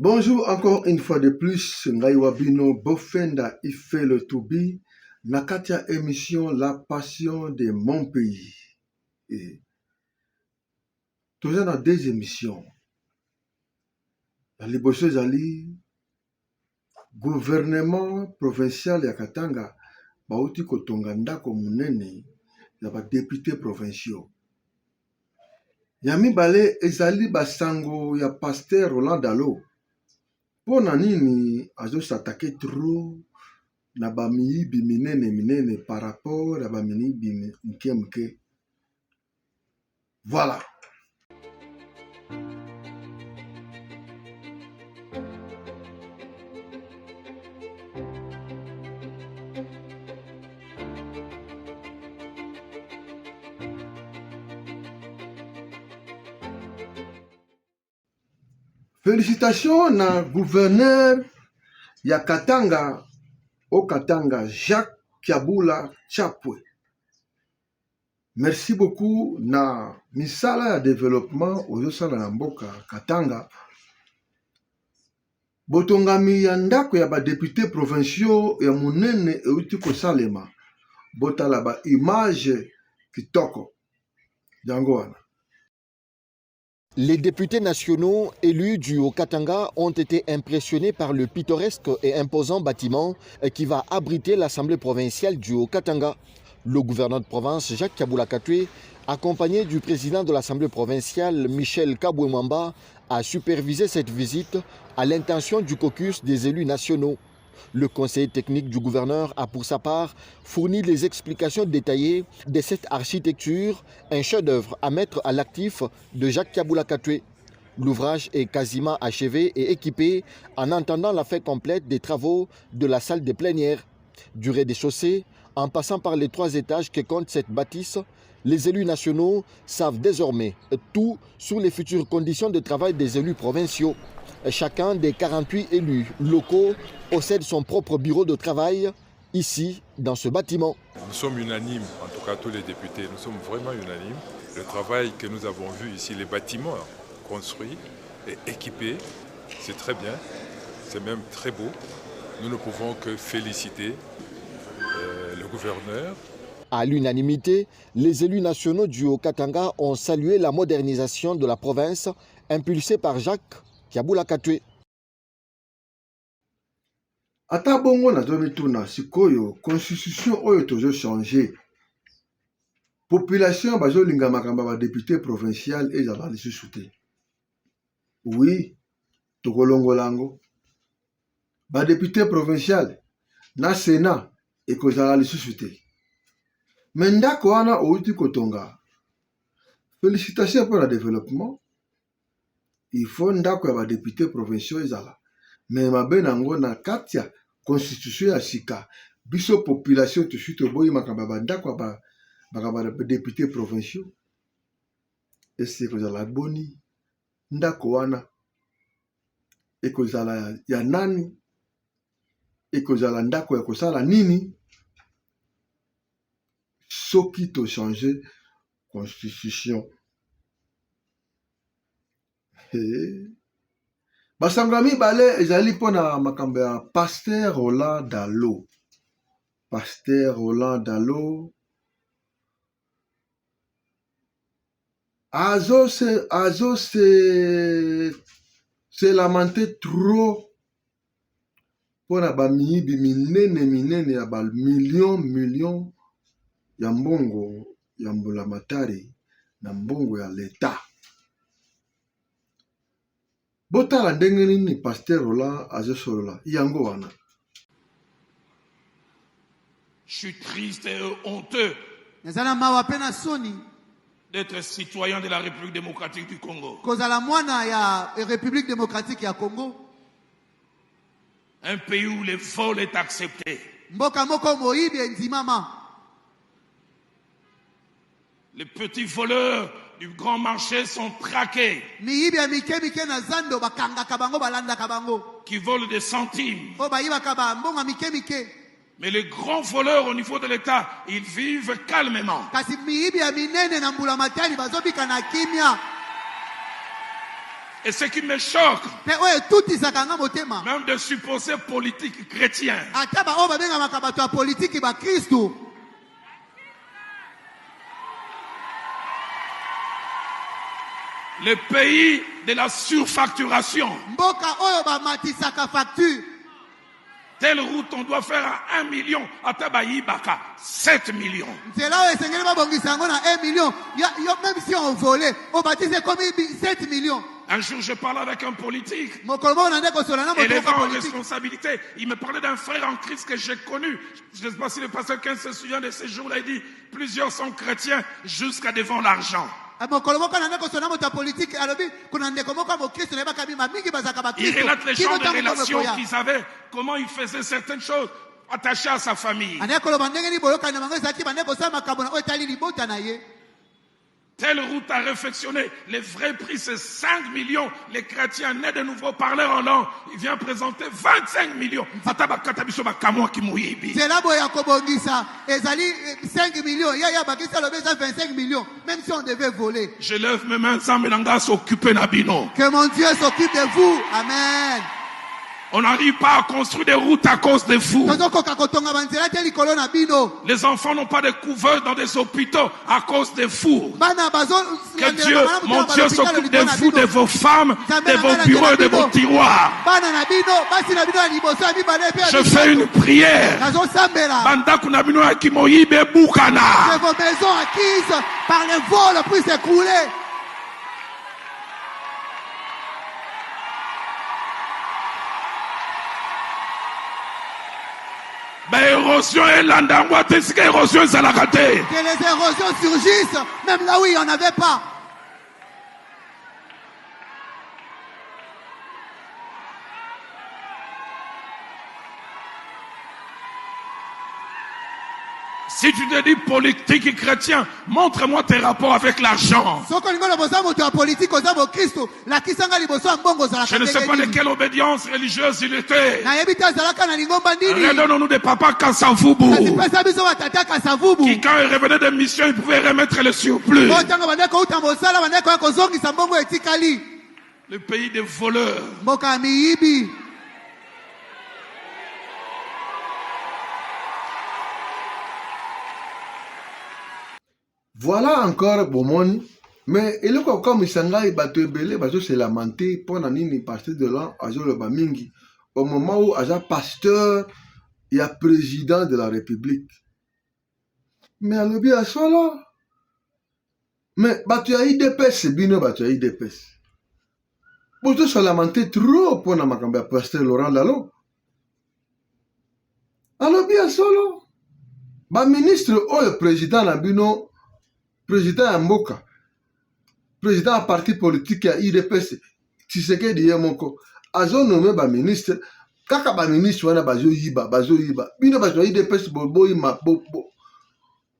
Bonjour encore une fois de plus, Ngaiwabino Bofenda Ifele Toubi, Nakatia émission La Passion de mon pays. Et toujours dans deux émissions. La Liboso Zali, gouvernement provincial ya Katanga, Bauti Kotonganda Komunene, Yaba député provinciaux. Yami Bale Ezali Basango ya Pasteur Roland Dalo. Pour nini azo s'attaquer trop na bamiyibi minene par rapport à bamiyibi mke. Voilà. Félicitations na gouverneur ya Katanga au Katanga Jacques Kiabula Chapwe. Merci beaucoup na misala ya développement ozosala na mboka Katanga. Botongami ya ndako ya ba député provinciaux ya munene euti kosalema. Botala ba image kitoko. Jango wana. Les députés nationaux élus du Haut-Katanga ont été impressionnés par le pittoresque et imposant bâtiment qui va abriter l'Assemblée provinciale du Haut-Katanga. Le gouverneur de province, Jacques Kiabula Katwe, accompagné du président de l'Assemblée provinciale, Michel Kabouemwamba, a supervisé cette visite à l'intention du caucus des élus nationaux. Le conseiller technique du gouverneur a pour sa part fourni les explications détaillées de cette architecture, un chef-d'œuvre à mettre à l'actif de Jacques Kiabula Katwe. L'ouvrage est quasiment achevé et équipé en attendant la fin complète des travaux de la salle de plénière. Du rez-de-chaussée, en passant par les 3 étages que compte cette bâtisse, les élus nationaux savent désormais tout sur les futures conditions de travail des élus provinciaux. Chacun des 48 élus locaux possède son propre bureau de travail ici, dans ce bâtiment. Nous sommes unanimes, en tout cas tous les députés, nous sommes vraiment unanimes. Le travail que nous avons vu ici, les bâtiments construits et équipés, c'est très bien, c'est même très beau. Nous ne pouvons que féliciter le gouverneur. À l'unanimité, les élus nationaux du Haut-Katanga ont salué la modernisation de la province impulsée par Jacques Kiabula Katwe. Ata bongo na zomituna sikoyo constitution oyo tozo changer. Population bazo linga makamba ba député provincial ezala lisusu te. Oui, tokolongolango. Ba député provincial na Sénat ekozala lisusu te. Mendako wana outi kotonga. Félicitations pour le développement. Il faut ndako ya ba député provinciaux ezala. Mais mabe nango na katia constitution ya sika. Biso population to suite boyi makamba ba ndako ba député provinciaux. Est-ce que kozala boni ndako wana ekozala ya nani? Ekozala ndako ya kosala nini? Soki to changer constitution. Basangami bale ezali pona makambo ya Pasteur Roland Dalo. Pasteur Roland Dalo azo se lamenté trop pona ba miyibi minene ya ba million ya mbongo ya mbulamatari na mbongo ya l'État. Botala ndenge nini Pasteur Roland azosolola yango wana. Je suis triste et honteux d'être citoyen de la République démocratique du Congo. Un pays où le vol est accepté. Les petits voleurs du grand marché sont traqués. Qui volent des centimes. Mais les grands voleurs au niveau de l'État, ils vivent calmement. Et ce qui me choque, Pe oyo etutisaka nga motema. même de supposés politiques chrétiens, Ata ba oyo babengamaka bato ya politiki ba Kristu. le pays de la surfacturation. Mboka oyo bamatisaka facture. Telle route, on doit faire à 1 million. Atabaïbaka, 7 millions. Nzela oyo esengeli babongisa yango na 1 million. Même si on volait, on baptise comme 7 millions. Un jour, je parlais avec un politique. Et les gens en responsabilité, il me parlait d'un frère en Christ que j'ai connu. Je ne sais pas si le pasteur 15 se souvient de ces jours-là. Il dit, plusieurs sont chrétiens jusqu'à devant l'argent. Il relate les gens de relations qu'ils avaient, comment ils faisaient certaines choses attachées à sa famille. Telle route à réfectionner. Le vrai prix, c'est 5 millions. Les chrétiens nés de nouveau parleurs en langue, il vient présenter 25 millions. C'est là où 5 millions. Il y a 25 millions. Même si on devait voler. Je lève mes mains sans me s'occuper d'Abino. Que mon Dieu s'occupe de vous. Amen. On n'arrive pas à construire des routes à cause des fous. Les enfants n'ont pas de couverts dans des hôpitaux à cause des fous. Que Dieu, mon Dieu, s'occupe des fous, de vos femmes, de vos bureaux, de vos tiroirs. Je fais une prière. Que vos maisons acquises par les vols puissent s'écrouler. Érosion et l'andangwa, qu'est-ce que l'érosion c'est la raté? Que les érosions surgissent, même là où il n'y en avait pas. Si tu te dis politique et chrétien, montre-moi tes rapports avec l'argent. Je ne sais pas de quelle obédience religieuse il était. Redonnons-nous des papas Kassavubu. Qui, quand il revenait de mission, il pouvait remettre le surplus. Le pays des voleurs. Voilà encore Bomoni. Mais il est comme Isanga et Bato Ebele, Bato se lamenter pour nani pasteur de l'an, Azo le Bamingi. Au moment où Aza pasteur, il y a président de la République. Mais à l'objet à solo. Mais Bato ya IDPS, c'est bien Bato ya IDPS. Bato se lamenter trop pour namakamba pasteur Laurent Lalo. À l'objet à solo. Ba ministre ou le président Nabino. Président Mboka, président à parti politique à IDPS, Tshisekedi Yemoko, azo nommé ba ministre, kaka ba ministre wana bazo yiba, bino bazo IDPS boboyi ma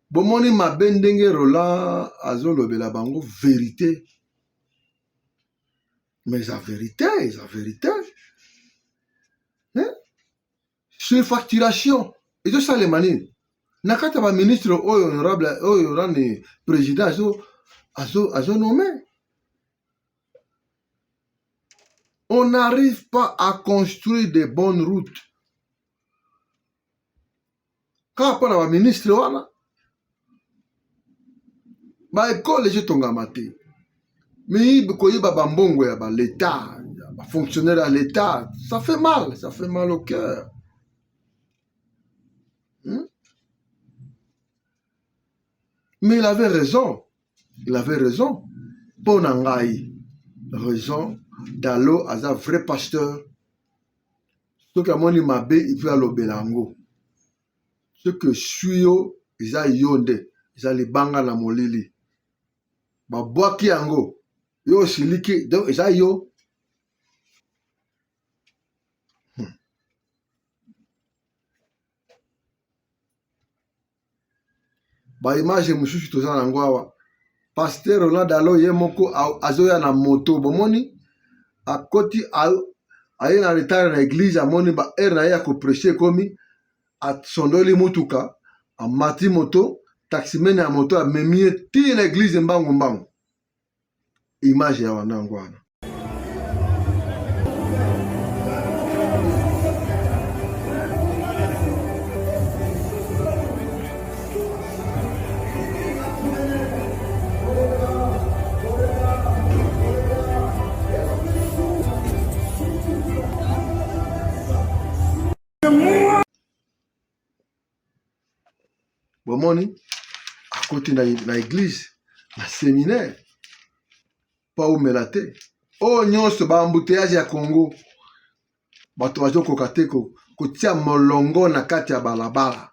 bomoni ma bendenge Roland azo lobela bango vérité. Mais la vérité. Hein? Surfacturation. Et tout ça les manines. Nakata ba ministre honorable honorable président azo nommé. On n'arrive pas à construire de bonnes routes. Quand on a un ministre wana ba école je tonga maté. Mais koyiba ba mbongo ya ba l'état, ba fonctionnaire à l'état, ça fait mal au cœur. Mais il avait raison. Bonangai. Raison. Dalo, as un vrai pasteur. Ce que moni mabe, il peut aller au Belango. Ce que suyo, ils a yonde. Ils a les banga la molili. Ba boaki ango. Yo siliki. Donc, ils a yo. Ba image mususu toza na ngwawa pasteur Roland Dalo ye moko azoya na moto bomoni akoti aye na retard na église amoni ba air na ya ko prêcher komi asondoli mutuka amati moto taximen ya moto amemie ti na église mbango image ya wana ngwana bomoni akoti na église na séminaire pa omela te oyo nyonso baembouteillage ya Congo bato bazokoka te kotia molongo na kati ya balabala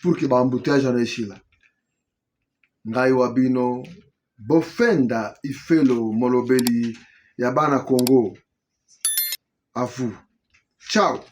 pour que baembouteillage wana esila. Ngai wa bino bofenda ifelo molobeli ya bana Congo. À vous. Ciao.